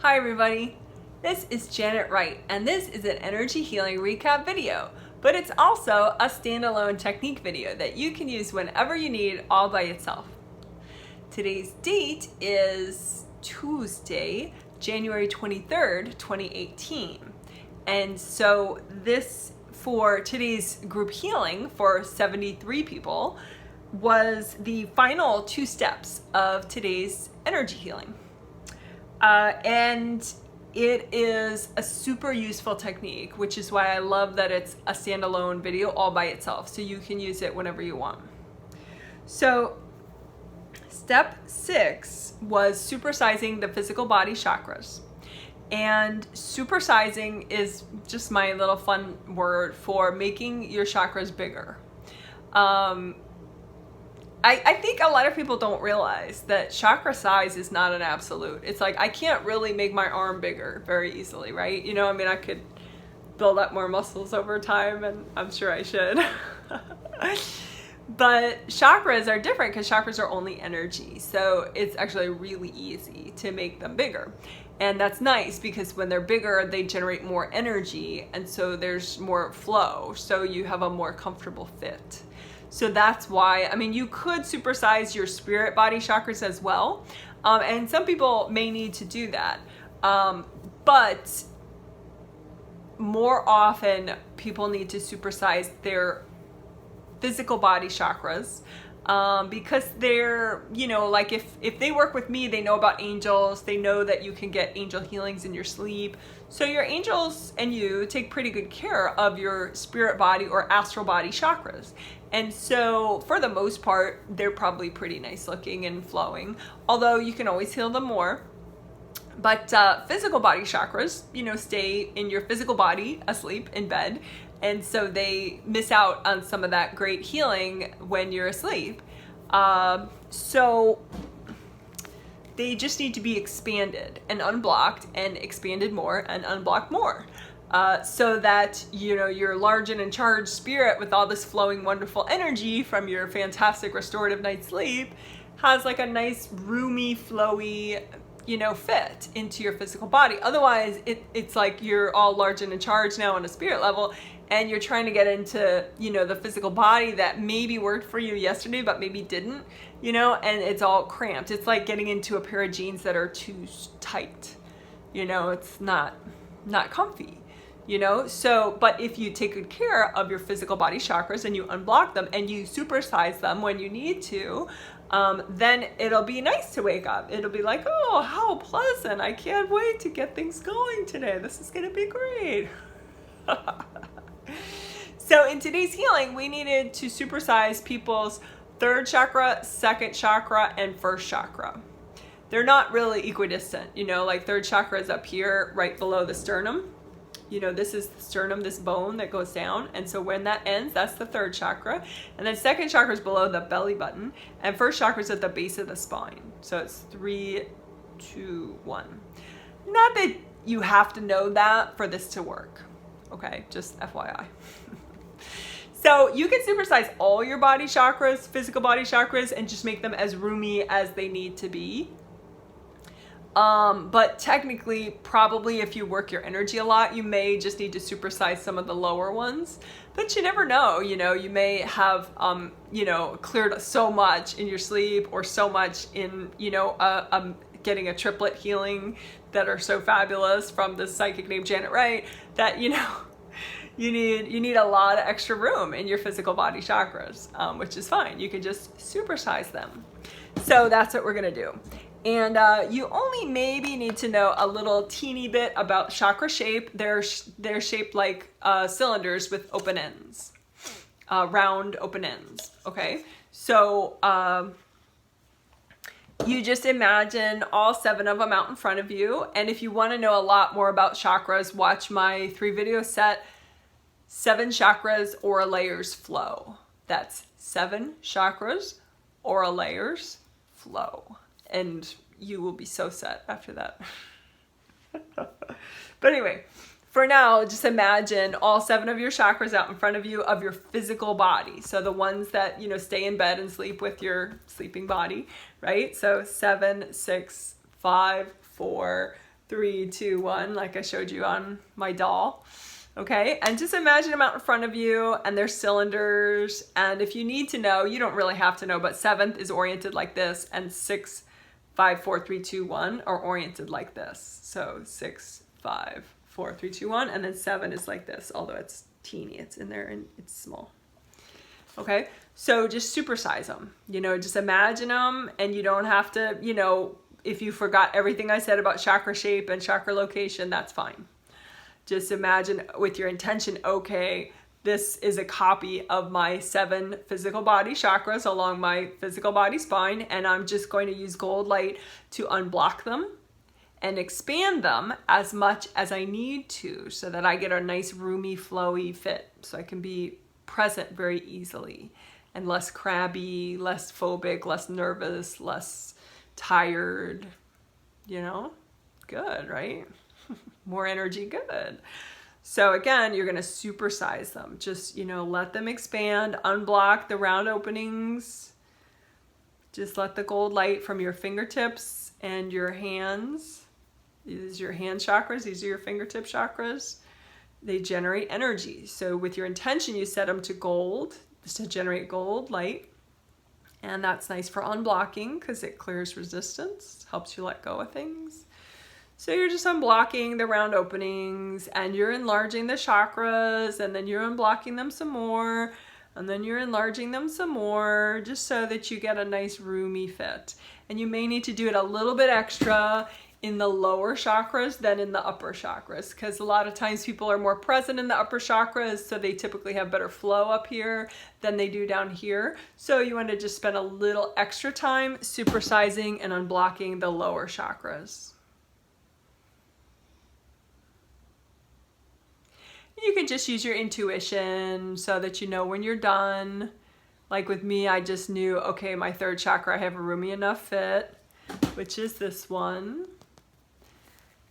Hi everybody, this is Janet Wright and this is an energy healing recap video, but it's also a standalone technique video that you can use whenever you need all by itself. Today's date is Tuesday, January 23rd, 2018. And so this, for today's group healing for 73 people, was the final 2 steps of today's energy healing. And it is a super useful technique, which is why I love that it's a standalone video all by itself, so you can use it whenever you want. So step 6 was supersizing the physical body chakras. And supersizing is just my little fun word for making your chakras bigger. I think a lot of people don't realize that chakra size is not an absolute. It's like, I can't really make my arm bigger very easily, right? You know, I mean, I could build up more muscles over time, and I'm sure I should. But chakras are different because chakras are only energy. So it's actually really easy to make them bigger. And that's nice because when they're bigger, they generate more energy. And so there's more flow. So you have a more comfortable fit. So that's why, I mean, you could supersize your spirit body chakras as well. And some people may need to do that. But more often, people need to supersize their physical body chakras. Because they're, you know, like if they work with me, they know about angels. They know that you can get angel healings in your sleep. So your angels and you take pretty good care of your spirit body or astral body chakras. And so for the most part, they're probably pretty nice looking and flowing, although you can always heal them more. But physical body chakras, you know, stay in your physical body asleep in bed. And so they miss out on some of that great healing when you're asleep. So they just need to be expanded and unblocked and expanded more and unblocked more. So that, you know, your large and in charge spirit with all this flowing wonderful energy from your fantastic restorative night's sleep has like a nice roomy, flowy, you know, fit into your physical body. Otherwise, it's like you're all large and in charge now on a spirit level, and you're trying to get into, you know, the physical body that maybe worked for you yesterday, but maybe didn't, you know, and it's all cramped. It's like getting into a pair of jeans that are too tight, you know, it's not comfy, you know. So, but if you take good care of your physical body chakras and you unblock them and you supersize them when you need to, then it'll be nice to wake up. It'll be like, oh, how pleasant. I can't wait to get things going today. This is going to be great. So in today's healing, we needed to supersize people's 3rd chakra, 2nd chakra, and 1st chakra. They're not really equidistant, you know, like 3rd chakra is up here right below the sternum. You know, this is the sternum, this bone that goes down. And so when that ends, that's the 3rd chakra. And then 2nd chakra is below the belly button. And 1st chakra is at the base of the spine. So it's 3, 2, 1. Not that you have to know that for this to work. Okay, just FYI. So you can supersize all your body chakras, physical body chakras, and just make them as roomy as they need to be. But technically, probably if you work your energy a lot, you may just need to supersize some of the lower ones. But you never know, you know, you may have, you know, cleared so much in your sleep or so much in, you know, getting a triplet healing that are so fabulous from this psychic named Janet Wright that, you know, you need a lot of extra room in your physical body chakras, which is fine. You can just supersize them. So that's what we're gonna do. And you only maybe need to know a little teeny bit about chakra shape. They're shaped like cylinders with open ends, round open ends, okay? So you just imagine all 7 of them out in front of you. And if you wanna know a lot more about chakras, watch my 3-video set, 7 chakras, aura layers, flow. That's 7 chakras, aura layers, flow. And you will be so set after that. But anyway, for now, just imagine all 7 of your chakras out in front of you of your physical body. So the ones that, you know, stay in bed and sleep with your sleeping body, right? So 7, 6, 5, 4, 3, 2, 1, like I showed you on my doll. Okay, and just imagine them out in front of you, and they're cylinders. And if you need to know, you don't really have to know, but 7th is oriented like this, and 6, 5, 4, 3, 2, 1 are oriented like this. So 6, 5, 4, 3, 2, 1, and then 7 is like this, although it's teeny, it's in there and it's small. Okay, so just supersize them, you know, just imagine them, and you don't have to, you know, if you forgot everything I said about chakra shape and chakra location, that's fine. Just imagine with your intention, okay, this is a copy of my 7 physical body chakras along my physical body spine, and I'm just going to use gold light to unblock them and expand them as much as I need to, so that I get a nice roomy, flowy fit, so I can be present very easily and less crabby, less phobic, less nervous, less tired, you know? Good, right? More energy, good. So again, you're gonna supersize them. Just, you know, let them expand, unblock the round openings. Just let the gold light from your fingertips and your hands. These are your hand chakras, these are your fingertip chakras. They generate energy. So with your intention, you set them to gold, just to generate gold light. And that's nice for unblocking because it clears resistance, helps you let go of things. So you're just unblocking the round openings, and you're enlarging the chakras, and then you're unblocking them some more, and then you're enlarging them some more, just so that you get a nice roomy fit. And you may need to do it a little bit extra in the lower chakras than in the upper chakras, because a lot of times people are more present in the upper chakras, so they typically have better flow up here than they do down here. So you want to just spend a little extra time supersizing and unblocking the lower chakras. You can just use your intuition so that you know when you're done. Like with me, I just knew, okay, my 3rd chakra, I have a roomy enough fit, which is this one.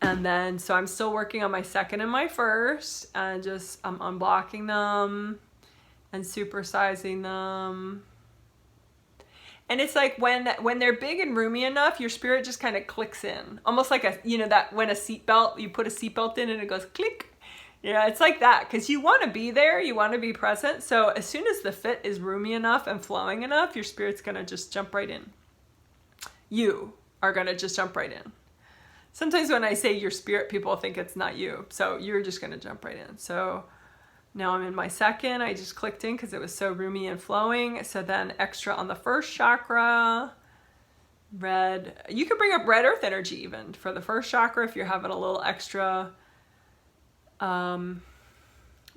And then, so I'm still working on my 2nd and my 1st, and just I'm unblocking them and supersizing them. And it's like when they're big and roomy enough, your spirit just kind of clicks in. Almost like a, you know, that when a seatbelt, you put a seatbelt in and it goes click. Yeah, it's like that, because you want to be there, you want to be present. So as soon as the fit is roomy enough and flowing enough, your spirit's going to just jump right in. You are going to just jump right in. Sometimes when I say your spirit, people think it's not you. So you're just going to jump right in. So now I'm in my 2nd. I just clicked in because it was so roomy and flowing. So then extra on the 1st chakra. Red. You can bring up red earth energy even for the 1st chakra if you're having a little extra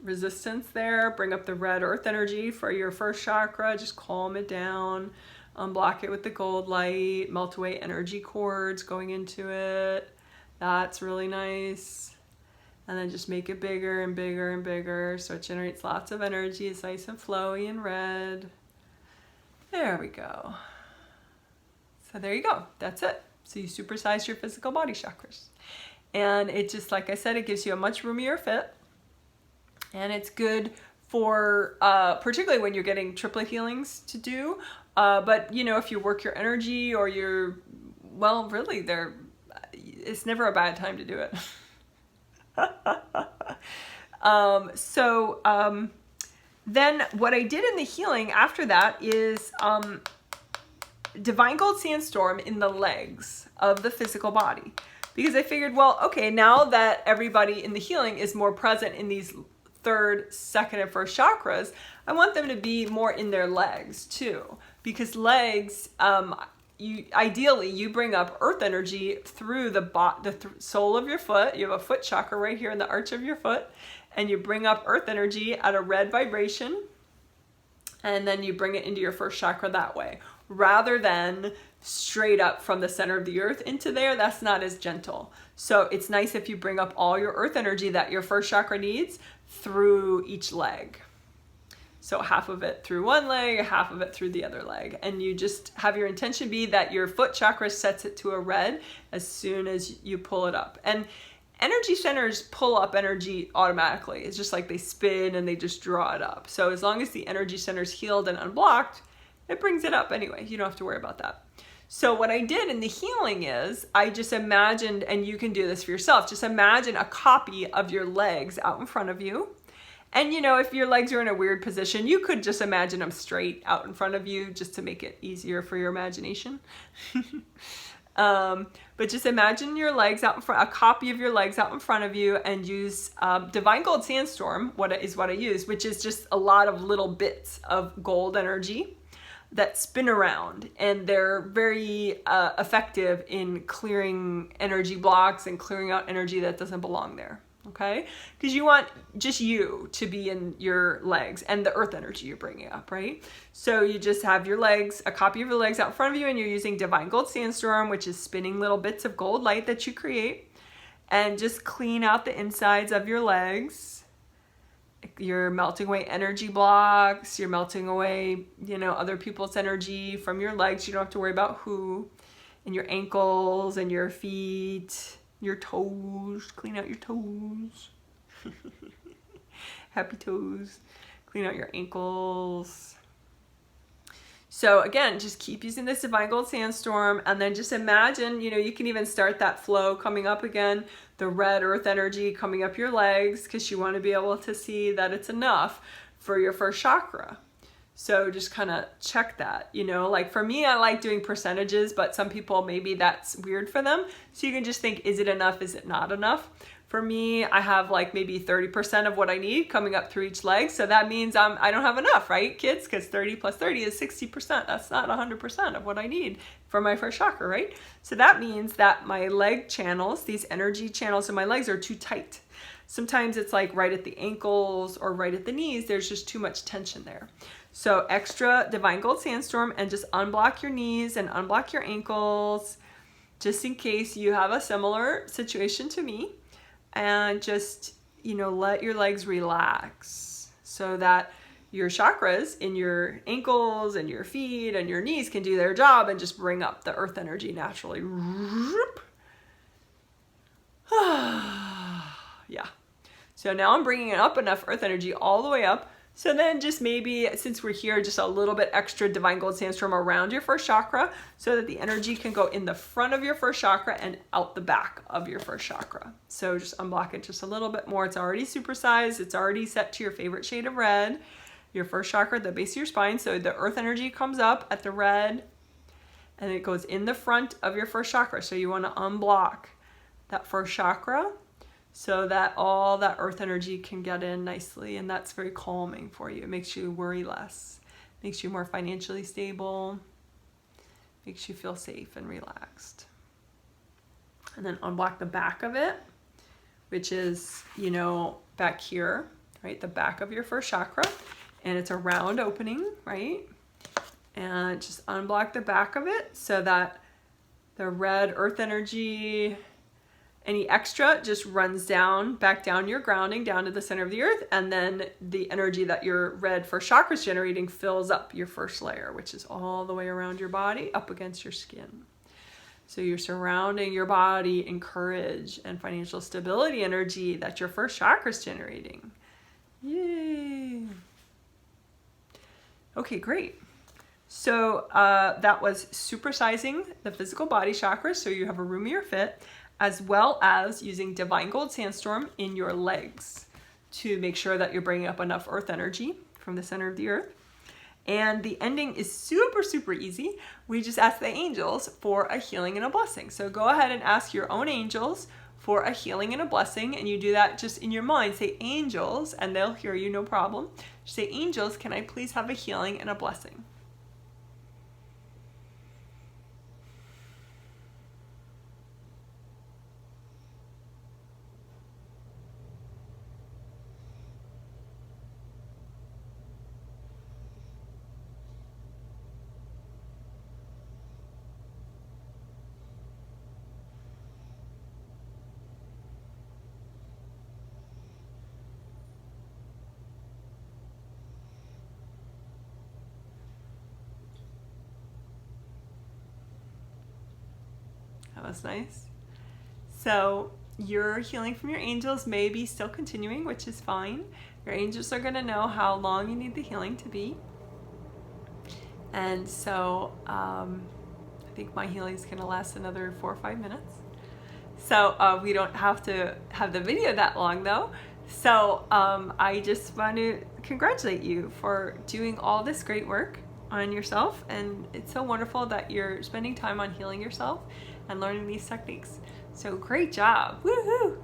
resistance there. Bring up the red earth energy for your 1st chakra. Just calm it down. Unblock it with the gold light. Melt away energy cords going into it. That's really nice. And then just make it bigger and bigger and bigger so it generates lots of energy. It's nice and flowy and red. There we go. So there you go. That's it. So you supersize your physical body chakras. And it just, like I said, it gives you a much roomier fit. And it's good for, particularly when you're getting triplet healings to do. But, you know, if you work your energy or you're, well, really, it's never a bad time to do it. Then what I did in the healing after that is Divine Gold Sandstorm in the legs of the physical body. Because I figured, well, okay, now that everybody in the healing is more present in these 3rd, 2nd, and 1st chakras, I want them to be more in their legs too. Because legs, ideally you bring up earth energy through the sole of your foot. You have a foot chakra right here in the arch of your foot. And you bring up earth energy at a red vibration. And then you bring it into your 1st chakra that way. Rather than straight up from the center of the earth into there, that's not as gentle. So it's nice if you bring up all your earth energy that your 1st chakra needs through each leg. So half of it through one leg, half of it through the other leg. And you just have your intention be that your foot chakra sets it to a red as soon as you pull it up. And energy centers pull up energy automatically. It's just like they spin and they just draw it up. So as long as the energy center is healed and unblocked, it brings it up anyway. You don't have to worry about that. So what I did in the healing is I just imagined, and you can do this for yourself, just imagine a copy of your legs out in front of you. And you know, if your legs are in a weird position, you could just imagine them straight out in front of you just to make it easier for your imagination. But just imagine your legs out in front, a copy of your legs out in front of you, and use Divine Gold Sandstorm, what I use, which is just a lot of little bits of gold energy that spin around, and they're very effective in clearing energy blocks and clearing out energy that doesn't belong there. Okay, because you want just you to be in your legs and the earth energy you're bringing up, right? So you just have your legs, a copy of your legs out in front of you, and you're using Divine Gold Sandstorm, which is spinning little bits of gold light that you create, and just clean out the insides of your legs. You're melting away energy blocks, you're melting away, you know, other people's energy from your legs. You don't have to worry about who, and your ankles and your feet, your toes, clean out your toes. Happy toes. Clean out your ankles. So again, just keep using this Divine Gold Sandstorm, and then just imagine, you know, you can even start that flow coming up again, the red earth energy coming up your legs, because you want to be able to see that it's enough for your first chakra. So just kind of check that, you know, like for me, I like doing percentages, but some people, maybe that's weird for them. So you can just think, is it enough? Is it not enough? For me, I have like maybe 30% of what I need coming up through each leg. So that means I don't have enough, right, kids? Because 30 plus 30 is 60%. That's not 100% of what I need for my first chakra, right? So that means that my leg channels, these energy channels in my legs, are too tight. Sometimes it's like right at the ankles or right at the knees. There's just too much tension there. So extra Divine Gold Sandstorm, and just unblock your knees and unblock your ankles, just in case you have a similar situation to me. And just, you know, let your legs relax so that your chakras in your ankles and your feet and your knees can do their job and just bring up the earth energy naturally. Yeah. So now I'm bringing up enough earth energy all the way up. So then just maybe, since we're here, just a little bit extra Divine Gold Sandstorm around your first chakra so that the energy can go in the front of your first chakra and out the back of your first chakra. So just unblock it just a little bit more. It's already supersized. It's already set to your favorite shade of red. Your first chakra at the base of your spine. So the earth energy comes up at the red and it goes in the front of your first chakra. So you want to unblock that first chakra so that all that earth energy can get in nicely, and that's very calming for you. It makes you worry less, makes you more financially stable, makes you feel safe and relaxed. And then unblock the back of it, which is, you know, back here, right? The back of your first chakra, and it's a round opening, right? And just unblock the back of it so that the red earth energy, any extra, just runs down, back down your grounding, down to the center of the earth, and then the energy that your red first chakra is generating fills up your first layer, which is all the way around your body, up against your skin. So you're surrounding your body in courage and financial stability energy that your first chakra is generating. Yay! Okay, great. So that was supersizing the physical body chakras, so you have a roomier fit, as well as using Divine Gold Sandstorm in your legs to make sure that you're bringing up enough earth energy from the center of the earth. And the ending is super, super easy. We just ask the angels for a healing and a blessing. So go ahead and ask your own angels for a healing and a blessing, and you do that just in your mind. Say angels, and they'll hear you, no problem. Just say, angels, can I please have a healing and a blessing? That was nice. So your healing from your angels may be still continuing, which is fine. Your angels are going to know how long you need the healing to be. And so think my healing is going to last another 4 or 5 minutes. So we don't have to have the video that long though. So I just want to congratulate you for doing all this great work on yourself, and it's so wonderful that you're spending time on healing yourself and learning these techniques. So great job. Woohoo!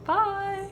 Bye.